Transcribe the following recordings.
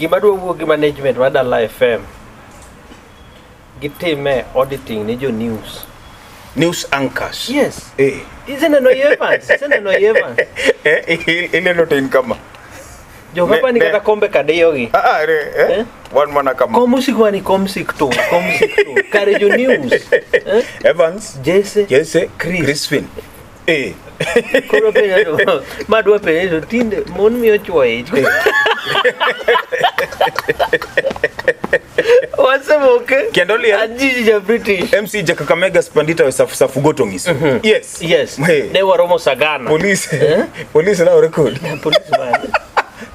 gima duogo gi management mar Dala FM gitime auditing ni jo news anchors. Yes. Isn't no Evans? Ile to income. Jo hapa ni kata kombe kadeyo gi. One mana kama. Komsik to. Kare jo news. Evans, Jesse, Crispin. Koro penyo madwa penyo tinde mon miyo chwoe. Wasemoke Kendolia Ajiji British MC Jakakamega Spandita safu gotongiso. Yes. Ne waromo Sagana. Police na record. Police man.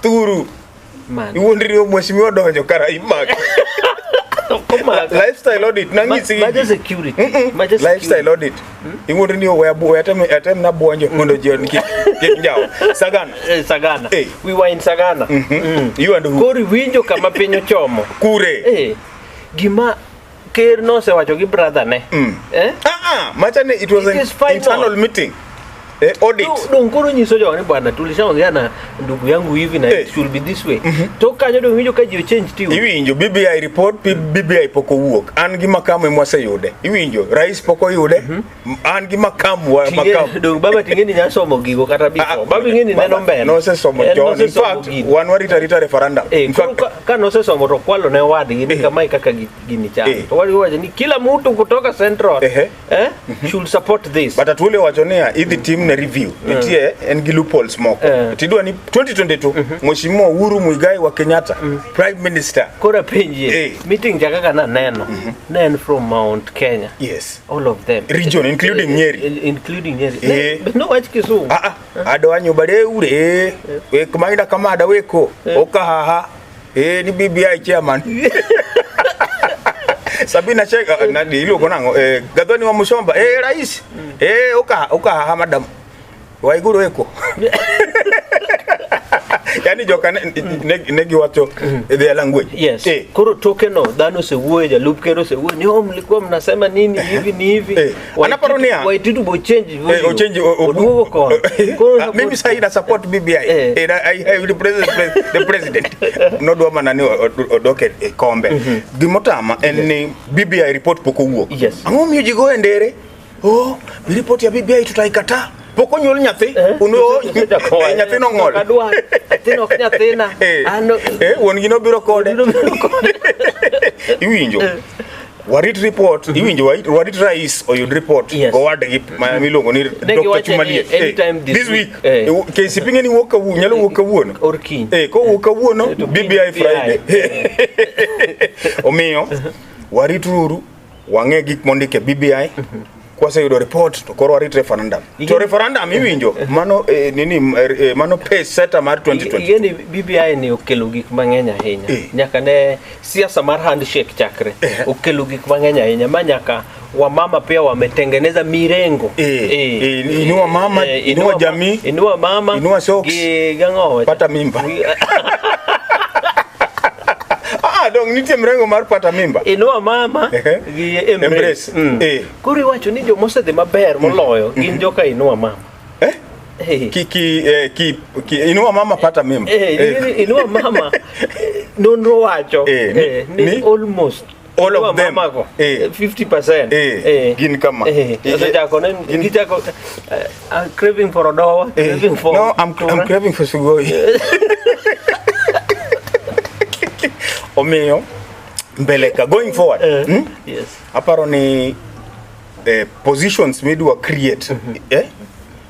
Turu. Man. Iwondrio mheshimiwa donjo kara imak. Lifestyle audit nangisi. Maja security. Lifestyle audit. Iwondrio we atem na bwonjo mondo jion kinjao. Sagana. We were in Sagana. You and who? Kori winjo kama penyo chomo. Kure. Gima ker no se wacho gi brother ne. Machane it was an internal meeting. Audit. Don't koro nyiso jo ni bwana tulishaongea na ndugu yangu hivi na it should be this way. To kanyo do winjo ka ji change tiyo. Iwinjo BBI report BBI poko wuok. An gi makamu mwase yude. Iwinjo rais poko yude. An gi makamu makamu. Do baba tingeni nya somo gigo kata before. Baba ngeni neno mbele. No se somo John. In fact, one warita referendum. In fact, ka no se somo to kwalo ne wadi ni kama kaka gini cha. To wali waje ni kila mtu kutoka Central should support this. But atule wachonea hivi team na review nitie en gi loopholes moko tidwa ni 2022 mheshimiwa Uhuru Muigai wa Kenyatta prime minister kora penje meeting jakaka na neno from Mount Kenya. Yes, all of them region including Nyeri no wach Kisumu ado anyo bare ure we kumaida kama ada weko okahaha ni BBI chairman Sabina Cheka na hilo konango Gathoni wa Mushomba rais oka madam Waiguru weko yani joka negi wacho their language. Yes. Koro tokeno dhano se wuoje jalup kero se wuoje ni mlikuwa mnasema nini hivi anaparonia waititu bo change oduo ko mimi saida support BBI I have the president no do manani odoke kombe gimotama en BBI report poko wuok ango miyo jigo endere report ya BBI tutaikata poko nyol nyathi uno nyathi no ngol adwa atino nyathina ano won gino biro kode iwinjo warit report iwinjo warit rais oyud report go wad miluongo ni Dr. Chumali this week KCP ngeni woka wu nyalo woka wuono orkin ko woka wuono BBI Friday omiyo warit ruru wange gik mondike BBI kwase yudo report to koro warit referendum to referendum iwinjo mano mano page seta mar 2020 yeni BBI ni okelo gik mang'eny ahinya nyaka ne siasa mar handshake chakre okelo gik mang'eny ahinya manyaka wamama pia wametengeneza mirengo inua mama inua jamii inua socks gango pata mimba dong nitie mrengo mar pata mimba inua mama gi embrace kuri wacho ni jo mosedhi maber moloyo gin joka inua mama inua mama pata mimba inua mama nonro wacho ni almost all of them 50% gin kama I'm craving for odowa craving for no I'm craving for sugoi omiyo mbeleka going forward yes aparo ni positions midwa create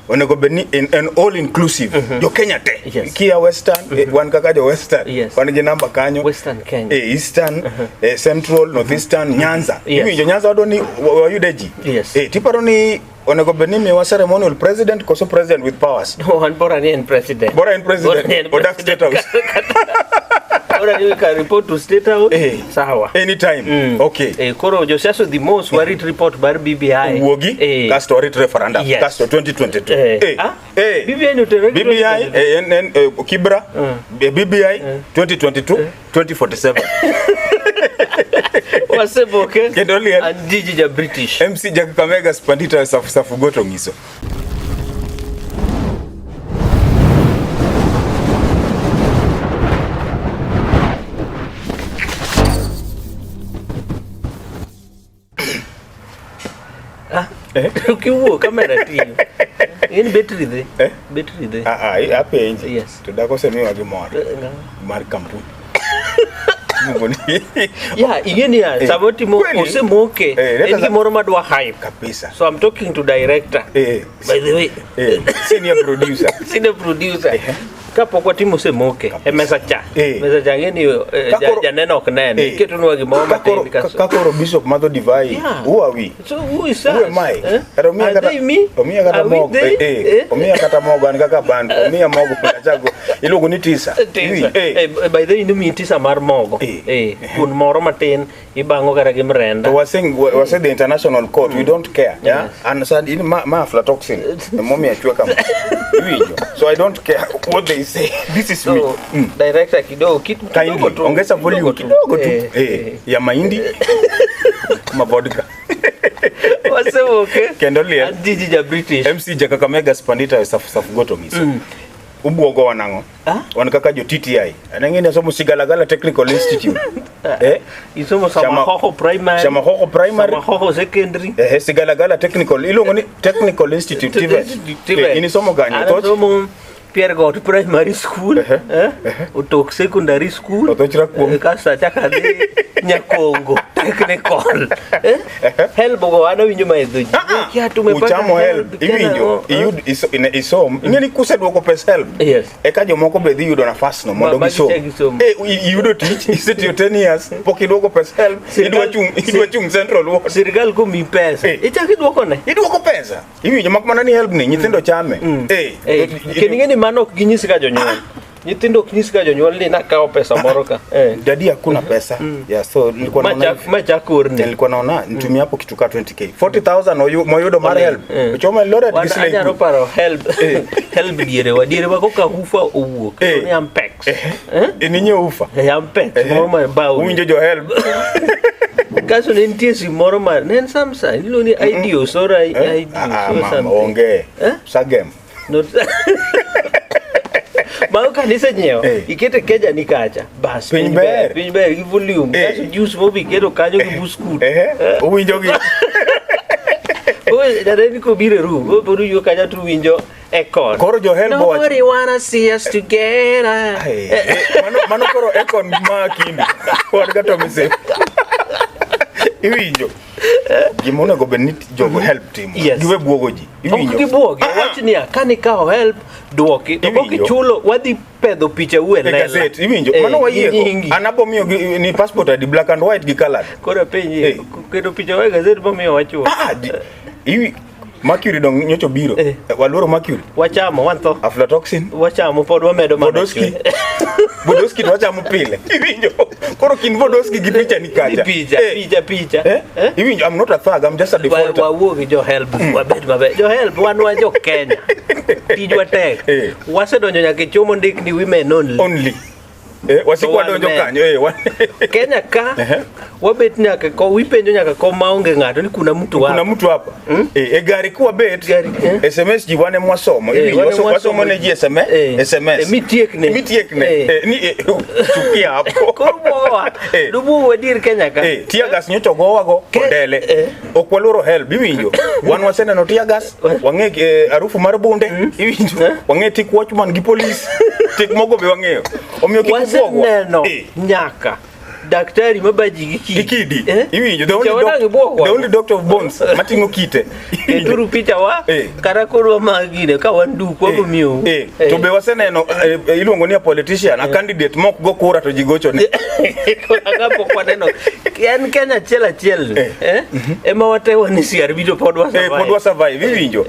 onego beni an all inclusive jo Kenya te kia western wan kaka jo western wan gi namba kanyo western Kenya eastern central northeastern Nyanza iwinjo Nyanza adoni wayudeji tiparo ni onego beni mi wa ceremonial president koso president with powers no bora ni president odak state house ora you can report to state house sawa anytime okay koro josiaso the most worried report bar BBI wogi cast or referendum cast 2022 BBI no BBI en Kibra BBI 2022 2047 waseboke Kendolia Ajiji British MC Jakakamega Spandita safu gotongiso. Ukiwuo kamera tiyo. In battery the. Battery the. Apenji. Yes. To dako semiwa gi mor. Mar kampuni. Yeah, ingenia saboti mo osemoke. En gimoro madwa hype kabisa. So I'm talking to director. By the way. Senior producer. Senior producer. Kapok watimo osemoke e mesa cha. Mesa cha ngeni janeno ok nene. Ketonwa gimoro matin kaso. Kakoro bishop madho divai. Who are we? So who is that? Who am I? Omiya kata mogo. Omiya kata mogo an kaka band. Omiya mogo chago. Iluongo ni tisa. By the way inomi tisa mar mogo. Kun moro matin ibango kata gi mrenda. So we're saying the international court, we don't care. Yeah. And so in ma aflatoxin. Momi achua kama. So I don't care what they say. This is me. Director kidogo kitu kidogo. Ongeza volume kidogo tu. Ya mahindi. Ma vodka. Wasema okay. Kendolia. Jiji ja British. MC Jakakamega Spandita Safugotomisa. Ubuogo wanango. Wan kaka jo TTI. Anangeni somo Sigalagala Technical Institute. Isomo Samahoho Primary. Samahoho Primary. Samahoho Secondary. Sigalagala Technical. Ilongo ni Technical Institute. Ini somo gani? Somo Pierre God Primary School, Utok Secondary School, Kasa Chakade, Nyakongo, Technical. Help go ana winyo maedho. Ya tumepata help. Iwinjo, isom. Ingeni kusedwo ko pes help. Yes. Eka jomoko be dhi yudo nafas no mondo gisom. Yudo tich, iset your 10 years, pok idwoko pes help. Idwa chung Central Work. Sirikal ko mi pesa. Ichak idwoko ne. Idwoko pesa. Iwinjo makmana ni help ni nyithindo chame. Keningeni mano ok ginyisi ka jonyuol. Nyithindo ok nyisi ka jonyuol ni nakawo pesa moro ka. Dadi hakuna pesa. Yeah, so nilikuwa naona machakurni. Nilikuwa naona nitumia hapo kitu ka 20k. 40,000 moyudo mar help. Choma lora dislike. Anyaro paro help. Help diere wako ka ufa owuok. Ni ampex. Ninyo ufa. Ampex moro ma bawo. Uwinjo jo help. Kaso ne nitie simoro mar nen samsa ilo ni IDO sora IDO onge. Sagem. Not Mau kanisa nyeo ikete keja nikacha bas piny ber gi volume kaso juice mo bi keto kanyo gi buskut uwinjo gi dare ko bire ru bodu yo kaja tu winjo ekon koro jo help watch nobody wanna see us together mano koro ekon ma kindi kod gato mise iwinjo gimona go benit jogo help team giwe buogo ji iwinjo gibuogo wach ni akani ka help duoki to koki chulo wadhi pedho picha uelela gazette iwinjo mano wayie anabo miyo ni passport adi black and white gi colored koro penye kedo picha wa gazette bo miyo wachuo iwi Mercury dong nyocho biro waloro Mercury wachamo wanto aflatoxin wachamo pod wamedo Bodoski Bodoski to wachamo pile iwinjo koro kin Bodoski gi picha ni kacha picha iwinjo I'm not a thug I'm just a defaulter wawuogi jo help wabed mabe jo help wanwa jo Kenya tijwa tek wasedonjo nyaka chomo ndik ni women only wasikwa donjo kanyo Kenya ka wabet nyaka ko wipenjo nyaka ko maonge ngato ni kuna mtu hapa gari kuwa bet SMS jiwane mwasomo wasomo ne ji SMS mitiekne ni chukia hapo korboa dubu wadir Kenya ka tia gas nyocho gowa go kodele okwaloro help iwinjo wan wasena no tia gas wange harufu mar bunde iwinjo wange tik watchman gi police tik mogo be wangeyo omiyo neno nyaka daktari mabaji gikidi iwinjo the only doctor of bones matingo kite turu picha wa karakoro magine ka wandu ko miyo to be waseneno iluongo ni politician a candidate mok go kura to jigocho ne agapo kwa neno en Kenya chiel ema watewa ni CRB to pod wa survive iwinjo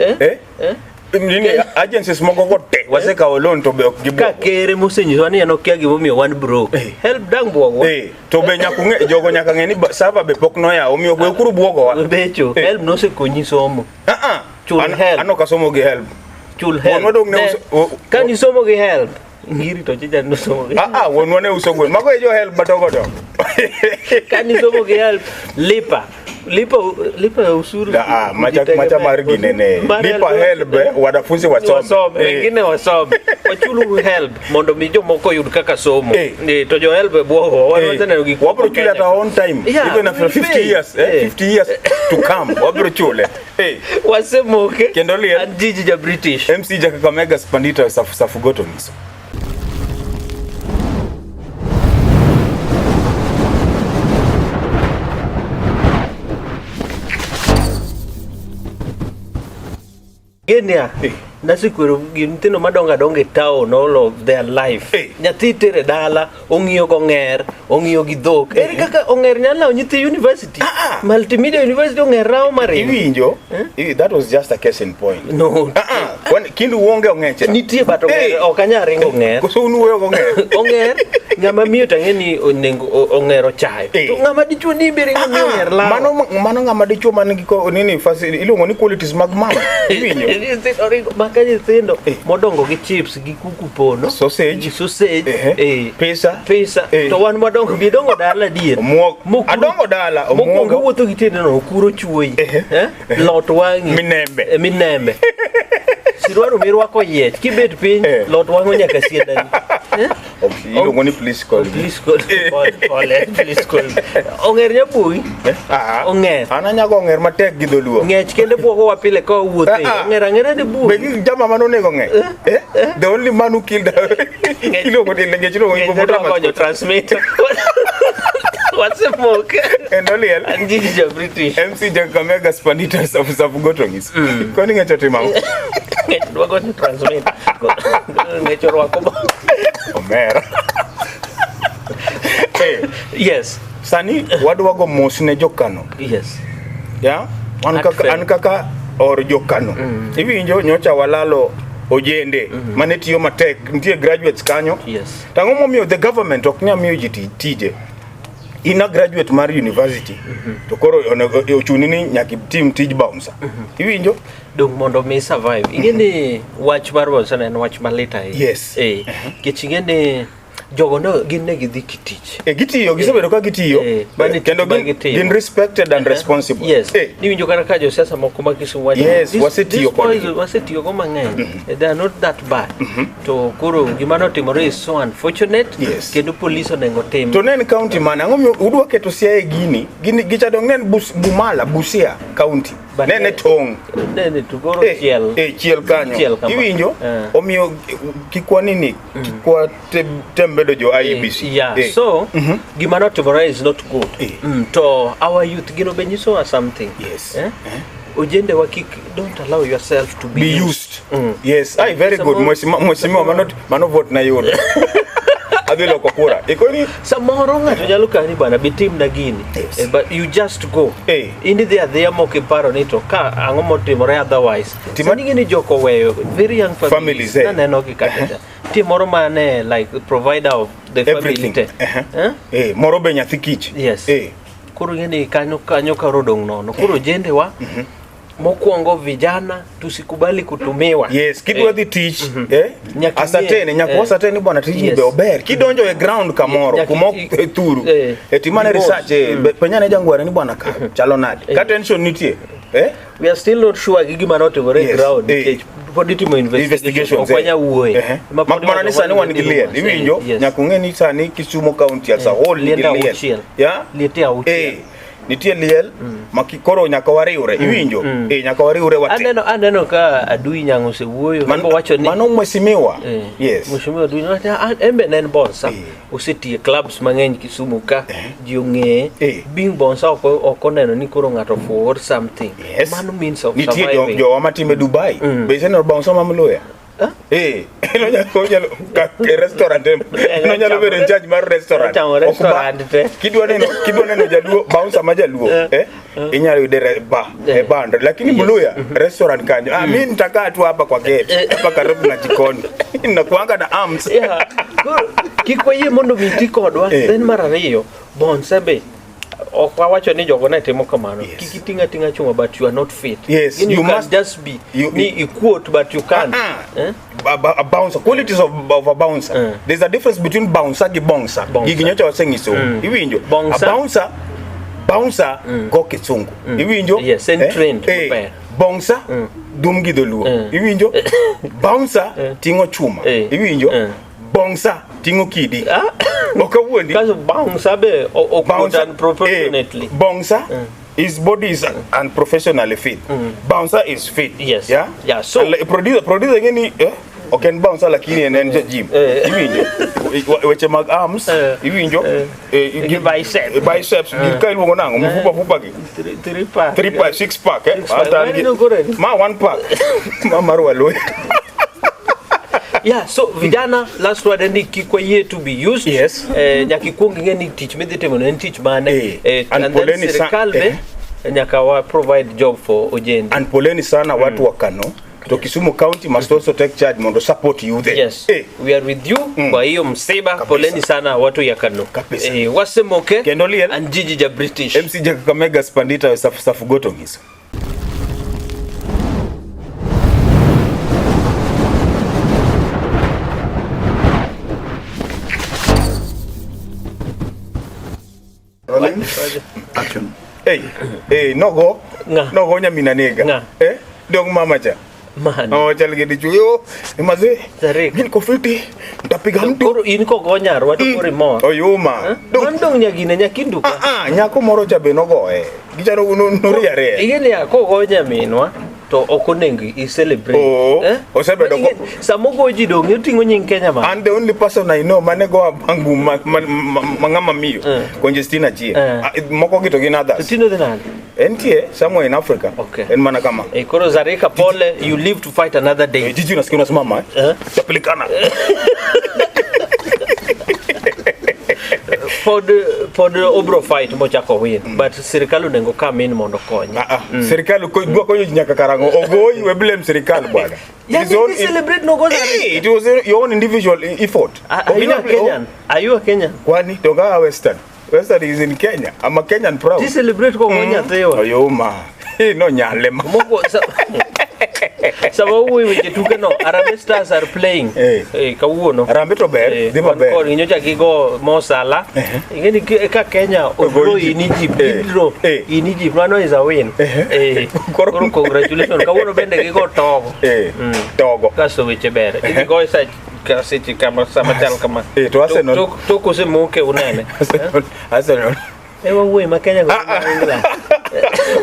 nini agencies mogo gote waseka olon to be ok gibo ka kere mosenyiswa ni anokia gimo miyo wan bro help dang buogo to be nyakunge jogo nyaka ngeni sava be pok no ya omiyo we kuru buogo wa becho help no se konyi somo chul help ano ka somo gi help chul help kan ni somo gi help ngiri to chija no somo gi wonwa ne uso gwen mago jo help batogo to kan ni somo gi help lipa lipa usuru. Macha margi nene. Lipa help wanafunzi wasome. Wengine wasome. Wachulu help mondo mi jomoko yud kaka somo. To jo help bwogo wanataka gik. Wabro chule at our own time. Even after 50 years, 50 years to come. Wabro chule. Wasemoke. Kendo liel. And Gigi British. MC Kakamega Spandita safugoto niso. Genia. Nasikwero gintino madonga donge town all of their life. Nyathi tere dala, ong'iyo go ng'er, ong'iyo gi dhok. Ere kaka ong'er nyalo nyithi university. Multimedia University ong'er rawo mare. Iwinjo? That was just a case in point. No. Kindu uonge ong'eche. Nitie bato ng'er, ok anya ringo ng'er. Koso unu weyo ong'er. Ong'er ng'ama miyo tang'eni ong'ero chayo. To ng'ama dichuo ni be ringo miyo ong'er lawo. Mano ng'ama dichuo man gi nini iluongo ni qualities mag mama. Iwinjo? Ka nyithindo modongo gi chips gi kuku pono, sausage, pesa, to wan modongo bi dongo dala dier. Adongo dala mokwongo wuotho gi tiende no okuro chuoyi. Lot wangi minembe. Sirwaro mirwako yiech kibet piny lot wango nyaka siedani. Iluongo ni please call. Please call. Ong'er nyabui. Ong'er. Ananyago ong'er matek gi dholuo. Ng'ech kende bwogo wa pile ka wuothe. Ong'er ang'era de bui. Be jama mano nego ng'e. The only man who killed iluongo ni ng'ech no go transmit. What's the moke? And Oliel. And Gigi British. MC Kakamega Spandita safugoto niso. Koni ng'echo timamo. Ng'ech go transmit. Ng'ech orwako. Omera. Yes. Sani wadwago mos ne jokano. Yes. Ya? An kaka or jokano. Iwinjo nyocha walalo ojende mane tiyo matek nitie graduates kanyo. Yes. Tang'o momiyo the government ok nya miyo ji tije. Ina graduate mar university to koro ochuni ni nyaka tim tij bouncer. Iwinjo? Dong mondo mi survive. Ingeni wach mar bouncer en wach malit ahinya. Yes. Kech ingeni jogo no gin ne gidhi kitich. Gitiyo gisebedo ka gitiyo. Kendo gin respected and responsible. Yes. Niwinjo kata ka josiasa moko ma Kisumu wacho. Yes, wasetiyo kodgi. Wasetiyo go mang'eny. They are not that bad. To koro gima notimore is so unfortunate. Yes. Kendo police onengo tim. To nen county man ang'o udwa keto Siaya gini gichadong nen Bumala Busia county. Nene tong. Nene to goro chiel. Chiel kanyo. Iwinjo? Omiyo kikwa nini? Kikwa tembedo jo IEBC. Yeah. So gima notimore is not good. To our youth gino be nyiso us something. Yes. Ojende wakik don't allow yourself to be used. Yes. Very good. Mheshimiwa mano vote na yoro. Adilo kokura. Ikoni samoro ngato nyalo kani bana bitim na gini. But you just go. Indi there moke paro ni to ka ang'o motimore otherwise. Sani gini joko weyo very young families. Na neno ki kata. Timoro mane like provider of the everything. Family. Moro be nyathi kich. Yes. Koro ngeni kanyo ka rodong nono. Koro jende wa mokwongo vijana tusikubali kutumiwa. Yes, kidwa dhi tich asatene nyako asatene bwana tiji be ober kidonjo e ground kamoro kumo thuru etimane research penyane jangware ni bwana ka chalo nade ka tension nitie we are still not sure gima notimore ground pod itimo investigation okwanya wuoye mana ni sani wan gi liel iwinjo nyako ng'eni sani Kisumu county as a whole ni liel liete auchiel nitie liel makikoro nyaka wariure iwinjo nyaka wariure wate aneno ka Adui Nyang'o sewuoyo wacho ni mano mheshimiwa yes mheshimiwa Adui embe nen bonsa osetie clubs mang'eny Kisumu ka ji ong'e being bonsa oko neno ni koro ng'ato for something mano means of surviving nitie jowa matime Dubai be senor bonsa mamloya no nyalo restaurant no nyalo bedo in charge mar restaurant kidwa neno jaluo bouncer ma jaluo inyalo yude band lakini Mluya restaurant kanyo mimi nitakaa tu hapa kwa gate hapa karibu na jikoni na kuanga na arms kikwaye mondo miti kodwa then mar ariyo bonsa be wacho ni jogo na timo kamano kikitinga tinga chuma but you are not fit. Yes, you must just be ni quote but you can't a bouncer qualities of a bouncer there's a difference between bouncer and bouncer giginyocha wasengiso iwinjo a bouncer bouncer go kisungu iwinjo yes trained bouncer dum gi dholuo iwinjo bouncer tingo chuma iwinjo bouncer tingo kidi okawuondi kaso bouncer be okudan proportionately bouncer his body is unprofessionally fit bouncer is fit yes yeah so producer ngeni oken bouncer lakini en gym iwinjo weche mag arms iwinjo biceps ka iluongo nango mfupa gi 3 pack 6 pack ma 1 pack ma marwalo yeah so vijana last word and kikwa ye to be used yes nyaki kuongi ngeni teach me dite mono teach mane and poleni serikali nyaka wa provide job for Ojendi and poleni sana watu wa Kano to Kisumu County must also take charge mondo support you there. Yes. We are with you. Kwa hiyo msiba poleni sana watu ya Kano. Wasemoke Kendoliel and Gigi ja British. MC Kakamega Spandita safu gotongisa. Rolling. Action. Hey, nogo nyamina nega. Dong mama cha. Man. Chal gedi chuyo. Maze. Gin ko fiti. Ndapiga mtu. Koro inko gonyar watu kore mo. Oyuma. Dong nyagine nyakinduka. Nyako moro cha be nogoe. Gicharo noriare. Igene ya ko gonya minwa. To okonengi I celebrate osebedo samogo ji dong yotingo nying Kenya ma and the only person I know mane go bangu mangama miyo Conjestina Chie moko gito gin others tino denan entie somewhere in Africa en mana kama koro zareka pole you live to fight another day jiji unasikia unasimama chapelikana for the Obro fight mochako win but serikali nengo come in mondo konya serikali dwa konyo nyaka karango ogoi we blame serikali bwana you celebrate no go it was your own individual effort are you a Kenyan kwani toka Western is in Kenya I'm a Kenyan proud this celebrate ko gonya tewa oyoma no nyale moko sababu we tuke no Harambee Stars are playing kawuono Harambee to ber dhi maber kor inyocha gigo Mosala ingeni ka Kenya ogro in Egypt in Egypt mano is a win koro congratulations kawuono bende gigo togo togo kaso weche ber gigo isa kasiti kama samachal kama to Arsenal to kusemoke unene Arsenal ewa we ma Kenya go England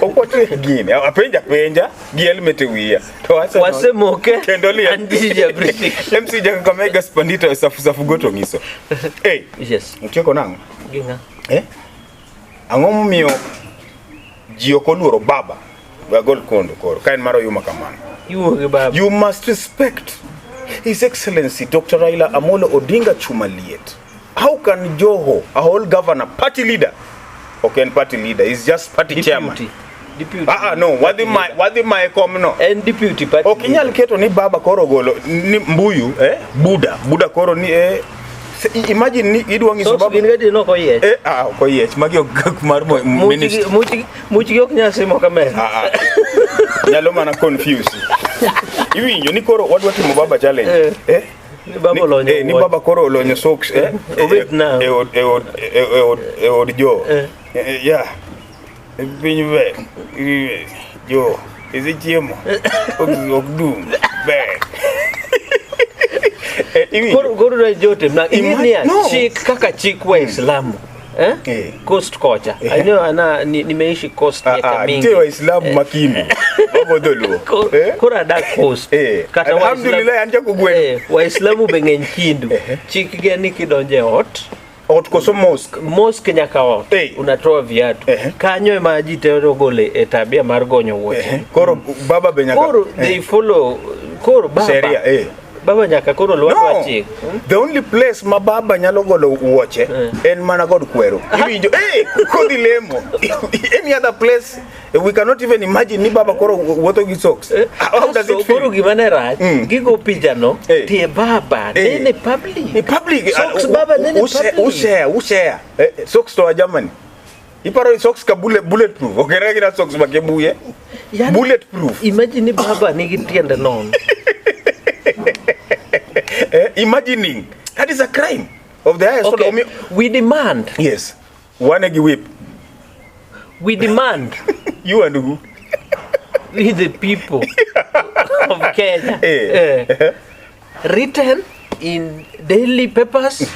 okwotre gine apenja gi helmet wiya to Arsenal wasemoke Kendoliel and Gigi ja British MC Kakamega Spandita safu gotongiso yes utieko nango ginga ang'o momiyo ji ok oluoro baba wagol kondo koro kaen maro yuma kamano you must respect His Excellency Dr. Raila Amolo Odinga Chumaliet. How can Joho, a whole governor, party leader, party leader, he's just party chairman. Deputy. No, what the my no. And deputy party. Kinyal keto ni baba koro golo ni mbuyu Buddha koro ni imagine ni idwangi so baba. So ngedi no ko ye. Ko ye, magi mar minister. Muchi ok nyase mo kamera. Nyalo mana confuse. Iwinjo ni koro wadwa timo baba challenge. Ni baba koro olonyo socks od jo. Yeah. Binwe jo izi chiemo ogdum be koro jote na ingenia chik kaka chik wa Islamu coast kocha I know nimeishi coast miaka mingi wa Islamu makini babo dolo kora da coast kata alhamdulillah anja kugwen wa Islamu bengen kindu chik gani kidonje ot koso mosque nyaka ot unatoa viatu kanyo maji tero gole tabia mar gonyo wuoche koro baba be nyaka koro they follow koro baba sheria baba nyaka koro lwatwa chik the only place ma baba nyalo golo wuoche en mana god kwero iwinjo kodhi lemo any other place we cannot even imagine ni baba koro wuotho gi socks how does it feel koro gimane rach gigo picha no tie baba nene public socks baba nene public ushare socks to Germany iparo socks ka bulletproof okera gira socks makebuye bulletproof imagine baba nigi tiende non imagining that is a crime of the highest we demand yes wanegi whip We demand. You and who? We the people of Kenya. Written in daily papers,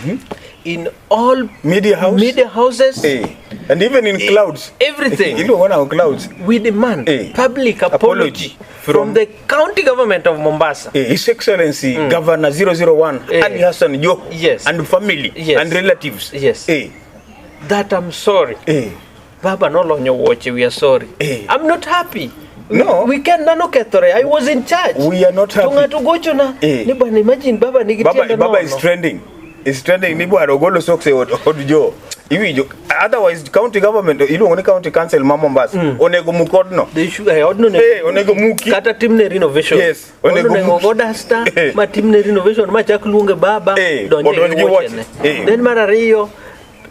in all media houses, and even in clouds. Everything. You know what our clouds? We demand public apology from the county government of Mombasa. His Excellency Governor 001 Ali Hassan Joho and family and relatives. That I'm sorry. Baba no lonyo watch, we are sorry. I'm not happy. No. We can no ketore. I was in charge. We are not happy. Tunga tugocho na. Imagine Baba nigitienda Baba is trending. It's trending. Nibu arogolo sokse odujo. Otherwise, county government, you know, when county council, Mombasa, onego mukodno. They should. Onego muki. Kata timne renovation. Yes. Onego godasta. Ma timne renovation. Ma chakulunge Baba. Donje watch. Then Marario,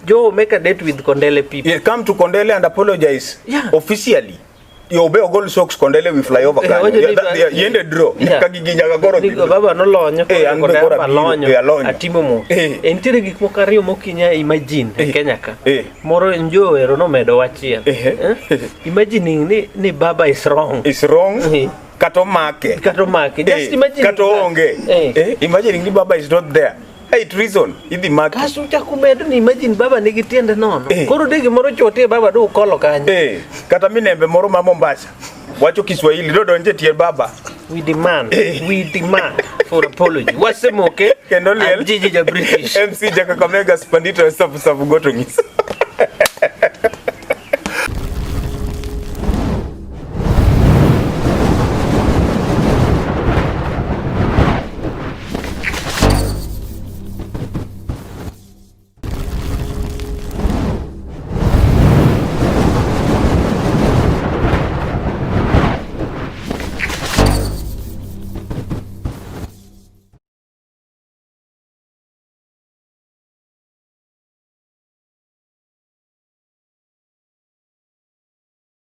Joe make a date with Kondele people. Come to Kondele and apologize. Officially. You obey gold socks Kondele we fly over Kenya. Yende draw. Kagiginya gagoro. Baba no lonyo. Baba lonyo. Atimo mo. Entire gik mokario mokinya imagine Kenya ka. Moro njo ero no medo wachia. Imagining ni Baba is wrong. Is wrong. Kato make. Just imagine. Kato onge. Imagining ni Baba is not there. Hey, treason. Idi mark. Kasu chakumedo ni imagine Baba nigitienda nono. Koro degi moro chote Baba do kolo kanya. Kata minembe moro ma Mombasa. Wacho Kiswahili do donje tie Baba. We demand for apology. What's the moke? Kendoliel. Gigi British. MC Jaka Kamega Spandito Safu Goto Ngisa.